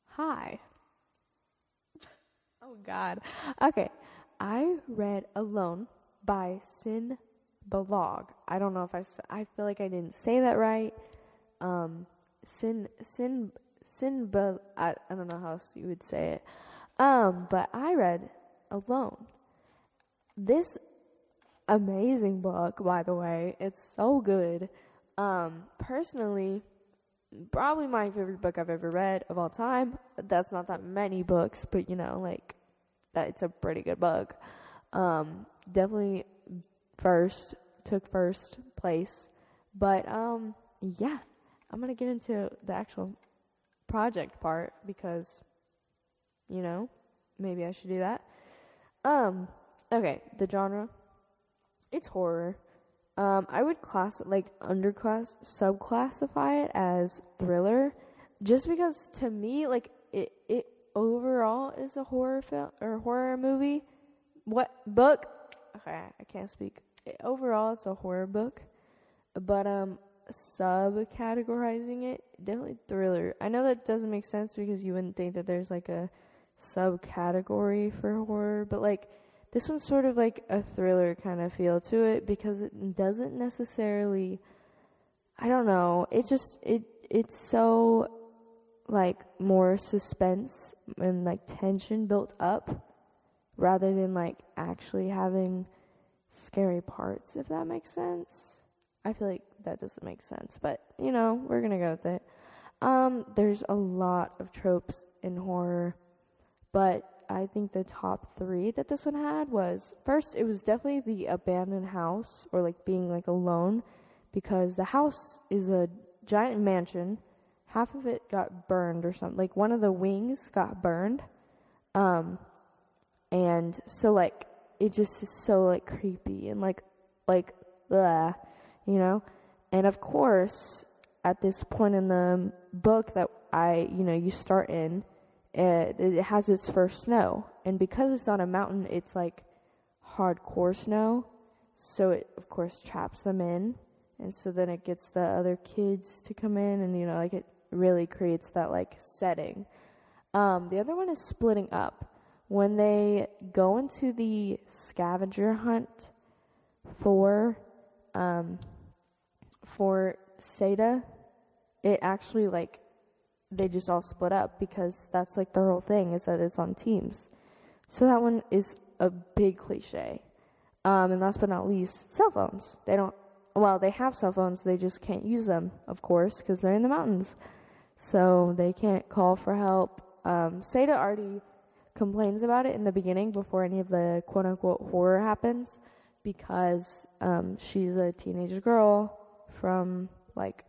Hi. Oh God. Okay. I read Alone by Sin Balog. I don't know if I feel like I didn't say that right. I don't know how else you would say it. But I read Alone. This amazing book, by the way. It's so good. Personally, probably my favorite book I've ever read of all time. That's not that many books, but that it's a pretty good book. Definitely took first place. But yeah, I'm gonna get into the actual project part because maybe I should do that. Okay, the genre, it's horror. I would subclassify it as thriller, just because to me, it overall is a horror film or horror movie. What book? Okay, I can't speak. Overall, it's a horror book, but subcategorizing it, definitely thriller. I know that doesn't make sense because you wouldn't think that there's like a subcategory for horror, but this one's sort of like a thriller kind of feel to it because it doesn't necessarily, I don't know, it's so more suspense and tension built up rather than actually having scary parts, if that makes sense. I feel like that doesn't make sense, but we're gonna go with it. There's a lot of tropes in horror, but I think the top 3 that this one had was, first, it was definitely the abandoned house, or being alone, because the house is a giant mansion. Half of it got burned or something. One of the wings got burned. And so it just is so creepy and blah, And of course, at this point in the book that you start in, it has its first snow, and because it's on a mountain, it's hardcore snow, so it of course traps them in, and so then it gets the other kids to come in, and it really creates that setting. The other one is splitting up. When they go into the scavenger hunt for Seda, it actually they just all split up because that's their whole thing is that it's on teams. So that one is a big cliche. And last but not least, cell phones. They have cell phones, they just can't use them, of course, because they're in the mountains. So they can't call for help. Seda already complains about it in the beginning before any of the quote-unquote horror happens because she's a teenage girl from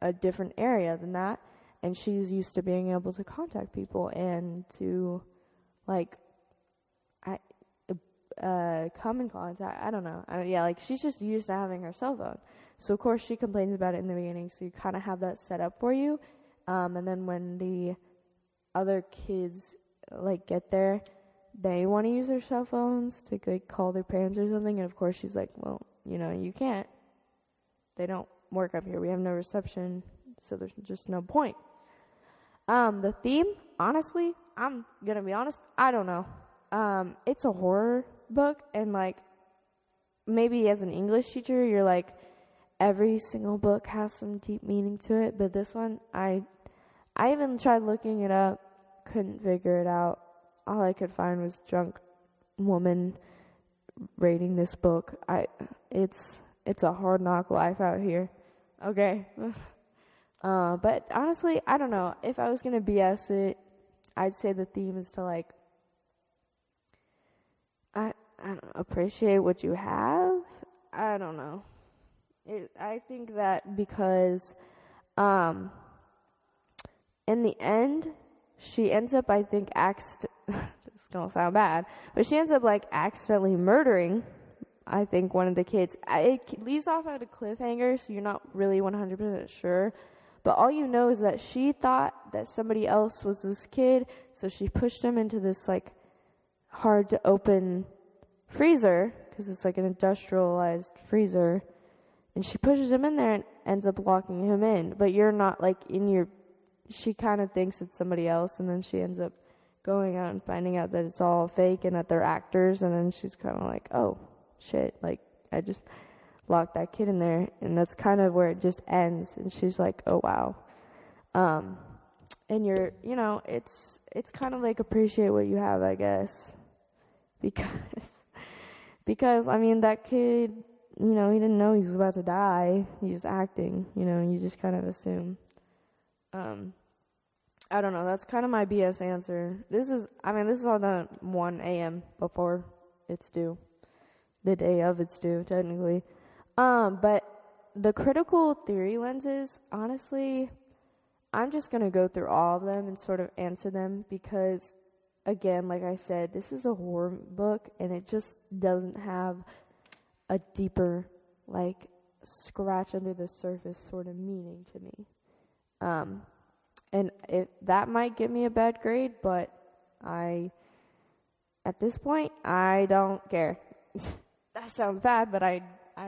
a different area than that. And she's used to being able to contact people and to, come in contact. I don't know. She's just used to having her cell phone. So, of course, she complains about it in the beginning. So you kind of have that set up for you. And then when the other kids, get there, they want to use their cell phones to, call their parents or something. And, of course, she's like, well, you can't. They don't work up here. We have no reception. So there's just no point. The theme, honestly, I'm gonna be honest, I don't know. It's a horror book, and maybe as an English teacher, you're every single book has some deep meaning to it, but this one, I even tried looking it up, couldn't figure it out. All I could find was drunk woman rating this book. It's a hard knock life out here. Okay. But honestly, I don't know. If I was going to BS it, I'd say the theme is to I don't know, appreciate what you have. I don't know. I think that because in the end, she ends up, I think, this is going to sound bad, but she ends up accidentally murdering, I think, one of the kids. It leaves off at a cliffhanger, so you're not really 100% sure. But all you know is that she thought that somebody else was this kid, so she pushed him into this, hard to open freezer, because it's an industrialized freezer, and she pushes him in there, ends up locking him in. But you're not, like, she kind of thinks it's somebody else, and then she ends up going out and finding out that it's all fake and that they're actors, and then she's kind of like, oh, shit, like, I just locked that kid in there, and that's kind of where it just ends, and she's like, oh, wow. And it's kind of like appreciate what you have, I guess, because, I mean, that kid, he didn't know he was about to die, he was acting, you just kind of assume. I don't know, that's kind of my BS answer. This is all done at 1 a.m. before it's due. The day of it's due, technically. But the critical theory lenses, honestly, I'm just going to go through all of them and sort of answer them because, again, like I said, this is a horror book and it just doesn't have a deeper, like, scratch under the surface sort of meaning to me. And that might give me a bad grade, but at this point, I don't care. That sounds bad, but I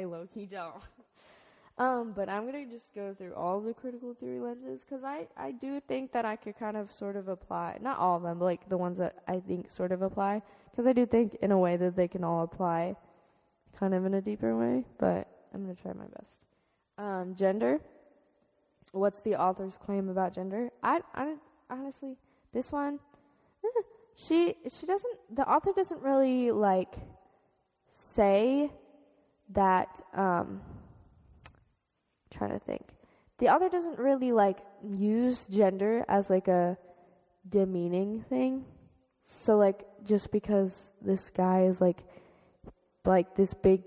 low-key don't. But I'm going to just go through all of the critical theory lenses, because I do think that I could kind of sort of apply, not all of them, but like the ones that I think sort of apply, because I do think in a way that they can all apply kind of in a deeper way, but I'm going to try my best. Gender. What's the author's claim about gender? I honestly, this one, she doesn't, the author doesn't really, like, say that, trying to think. The author doesn't really, like, use gender as, like, a demeaning thing. So, like, just because this guy is, like this big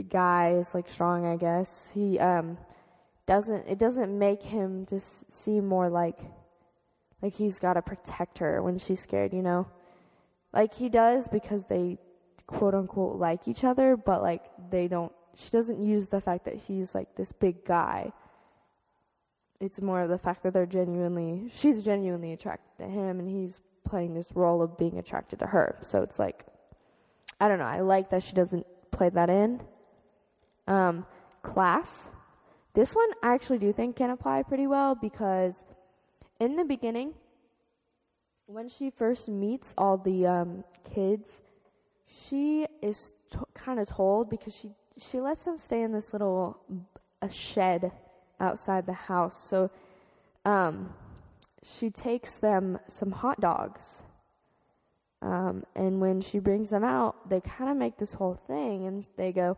guy is, like, strong, I guess, he, it doesn't make him just seem more like he's got to protect her when she's scared, Like, he does because they, quote-unquote, like each other, but, like, she doesn't use the fact that he's, like, this big guy. It's more of the fact that she's genuinely attracted to him, and he's playing this role of being attracted to her. So it's like, I don't know, I like that she doesn't play that in. Class. This one I actually do think can apply pretty well, because in the beginning, when she first meets all the kids, she is kind of told, because she lets them stay in this little a shed outside the house. So she takes them some hot dogs. And when she brings them out, they kind of make this whole thing, and they go,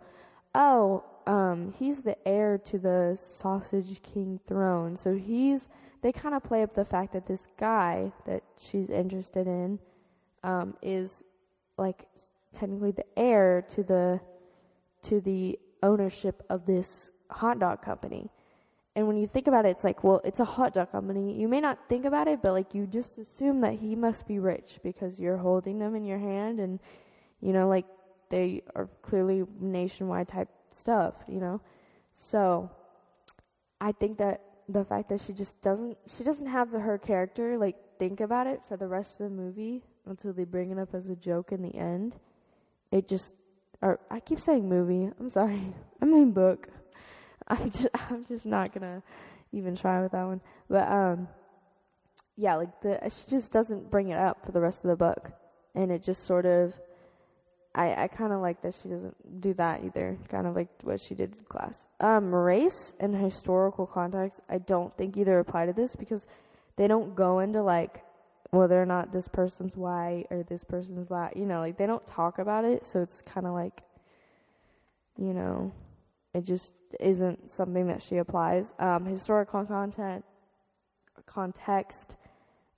oh, he's the heir to the Sausage King throne. So they kind of play up the fact that this guy that she's interested in is, like, technically the heir to the ownership of this hot dog company. And when you think about it, it's like, well, it's a hot dog company. You may not think about it, but, like, you just assume that he must be rich because you're holding them in your hand, and, like, they are clearly nationwide type stuff, So I think that the fact that she doesn't have her character, like, think about it for the rest of the movie until they bring it up as a joke in the end. I keep saying movie. I'm sorry. I mean book. I'm just not gonna even try with that one. But yeah, like, she just doesn't bring it up for the rest of the book, and it just sort of. I kind of like that she doesn't do that either, kind of like what she did in class. Race and historical context, I don't think either apply to this, because they don't go into, like, whether or not this person's white or this person's black, like, they don't talk about it, so it's kind of like, it just isn't something that she applies. Historical context,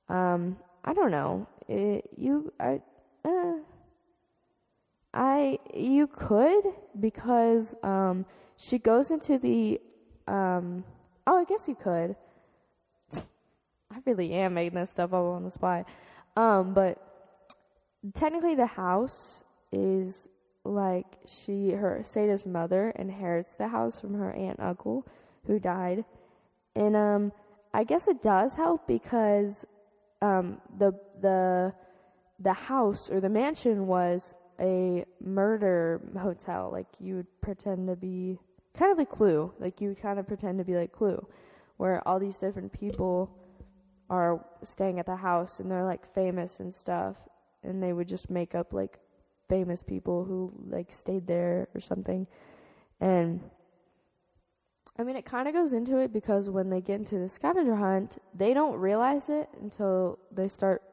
I don't know, you could, because she goes into the I guess you could. I really am making this stuff up on the spot. But technically the house is like Sada's mother inherits the house from her aunt and uncle who died. And I guess it does help because the house or the mansion was a murder hotel. Like, you would pretend to be kind of like Clue. Like, you kind of pretend to be like Clue, where all these different people are staying at the house and they're like famous and stuff, and they would just make up like famous people who like stayed there or something. And I mean, it kind of goes into it because when they get into the scavenger hunt, they don't realize it until they start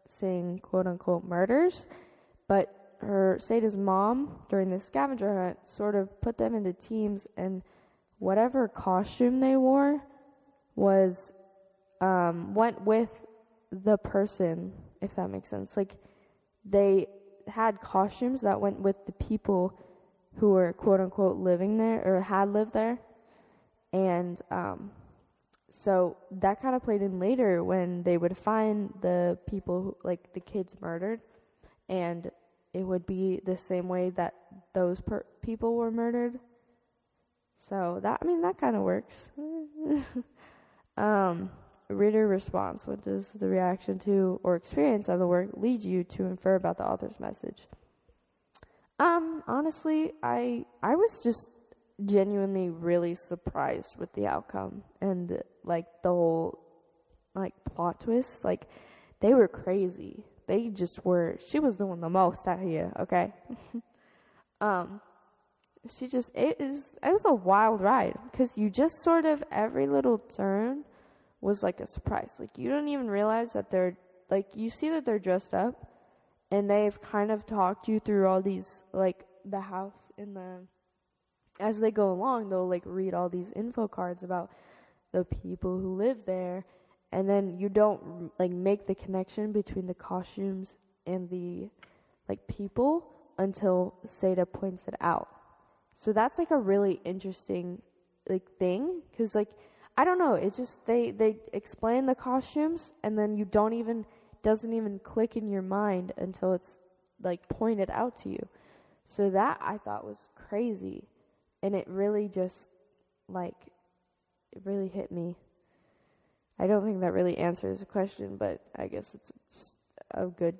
seeing quote unquote murders. But Sada's mom, during the scavenger hunt, sort of put them into teams, and whatever costume they wore was went with the person, if that makes sense. Like, they had costumes that went with the people who were quote unquote living there or had lived there. And so that kind of played in later when they would find the people who, like, the kids murdered, and it would be the same way that those people were murdered. So that kind of works. Reader response. What does the reaction to or experience of the work lead you to infer about the author's message? Honestly, I was just genuinely really surprised with the outcome and like the whole like plot twist. Like, they were crazy. They just were. She was doing the most out here, okay? It was a wild ride because you just sort of, every little turn was like a surprise. Like, you don't even realize that they're, like, you see that they're dressed up and they've kind of talked you through all these, like, the house as they go along, they'll like read all these info cards about the people who live there. And then you don't like make the connection between the costumes and the like people until Seda points it out. So that's like a really interesting like thing, because like, I don't know, it's just they explain the costumes and then you doesn't even click in your mind until it's like pointed out to you. So that I thought was crazy, and it really just like, it really hit me. I don't think that really answers the question, but I guess it's just a good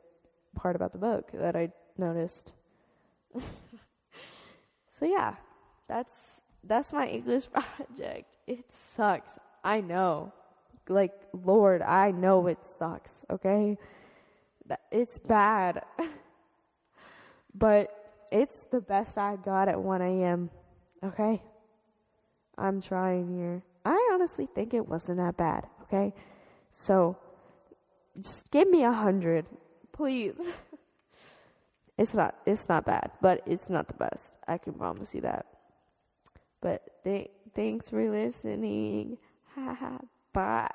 part about the book that I noticed. So yeah, that's my English project. It sucks. I know. Like, Lord, I know it sucks, okay? It's bad. But it's the best I got at 1 a.m., okay? I'm trying here. I honestly think it wasn't that bad, okay? So, just give me 100, please. It's not bad, but it's not the best. I can promise you that. But thanks for listening. Bye.